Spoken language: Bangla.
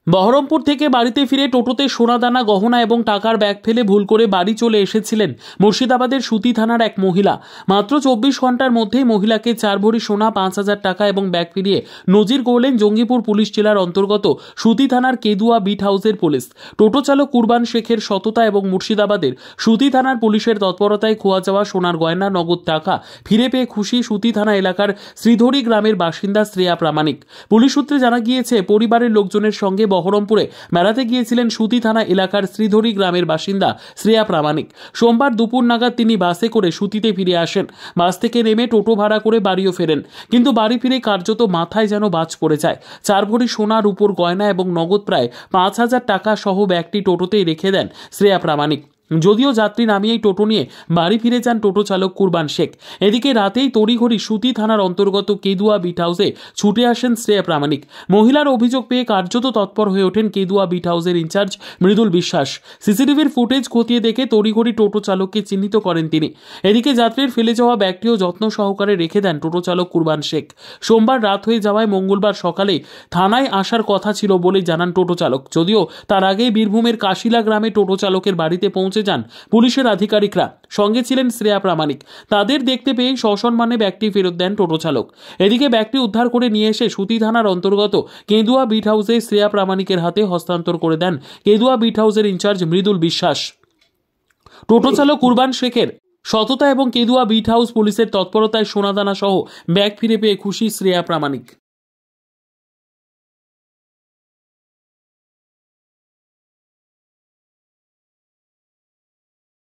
বহরমপুর থেকে বাড়িতে ফিরে টোটোতে সোনাদানা গহনা এবং টাকার ব্যাগ ফেলে ভুল করে বাড়ি চলে এসেছিলেন মুর্শিদাবাদের সুতি থানার এক মহিলা। মাত্র 24 ঘন্টার মধ্যেই মহিলাকে 4 ভরি সোনা, 5,000 টাকা এবং ব্যাগ ফিরিয়ে নজির গড়লেন জঙ্গিপুর পুলিশ জেলার অন্তর্গত সুতি থানার কেদুয়া বিট হাউসের পুলিশ। টোটো চালক কুরবান শেখের সততা এবং মুর্শিদাবাদের সুতি থানার পুলিশের তৎপরতায় খোয়া যাওয়া সোনার গয়না, নগদ টাকা ফিরে পেয়ে খুশি সুতি থানা এলাকার শ্রীধরী গ্রামের বাসিন্দা শ্রেয়া প্রামাণিক। পুলিশ সূত্রে জানা গিয়েছে, পরিবারের লোকজনের সঙ্গে বহরমপুরে বেড়াতে গিয়েছিলেন সুতি থানা এলাকার শ্রীধরী গ্রামের বাসিন্দা শ্রেয়া প্রামাণিক। সোমবার দুপুর নাগাদ তিনি বাসে করে সুতিতে ফিরে আসেন। বাস থেকে নেমে টোটো ভাড়া করে বাড়িও ফেরেন, কিন্তু বাড়ি ফিরে কার্যত মাথায় যেন বাজ পড়ে যায়। 4 ভরি সোনার উপর গয়না এবং নগদ প্রায় 5,000 টাকা সহ ব্যাগটি টোটোতেই রেখে দেন শ্রেয়া প্রামাণিক। যদিও যাত্রী নামিয়েই টোটো নিয়ে বাড়ি ফিরে যান টোটো চালক কুরবান শেখ। এদিকে রাতেই তড়িঘড়ি সুতি থানার অন্তর্গত কেদুয়া বিট হাউসে ছুটে আসেন শ্রেয়া প্রামাণিক। মহিলার অভিযোগ পেয়ে কার্যত তৎপর হয়ে ওঠেন কেদুয়া বিট হাউসের ইনচার্জ মৃদুল বিশ্বাস। সিসিটিভির ফুটেজ খতিয়ে দেখে তড়িঘড়ি টোটো চালককে চিহ্নিত করেন তিনি। এদিকে যাত্রীর ফেলে যাওয়া ব্যাগটিও যত্ন সহকারে রেখে দেন টোটো চালক কুরবান শেখ। সোমবার রাত হয়ে যাওয়ায় মঙ্গলবার সকালে থানায় আসার কথা ছিল বলে জানান টোটো চালক। যদিও তার আগেই বীরভূমের কাশিলা গ্রামে টোটো চালকের বাড়িতে পৌঁছে যান পুলিশের আধিকারিকরা। সঙ্গে ছিলেন শ্রেয়া প্রামাণিক। তাদের দেখতে পেয়ে সসম্মানে ব্যাগটি ফেরত দেন টোটো চালক। এদিকে ব্যাগটি উদ্ধার করে নিয়ে এসে সুতি থানার অন্তর্গত কেদুয়া বিট হাউসে শ্রেয়া প্রামাণিকের হাতে হস্তান্তর করে দেন কেদুয়া বিট হাউসের ইনচার্জ মৃদুল বিশ্বাস। টোটো চালক কুরবান শেখের সততা এবং কেদুয়া বিট হাউস পুলিশের তৎপরতায় সোনাদানা সহ ব্যাগ ফিরে পেয়ে খুশি শ্রেয়া প্রামাণিক।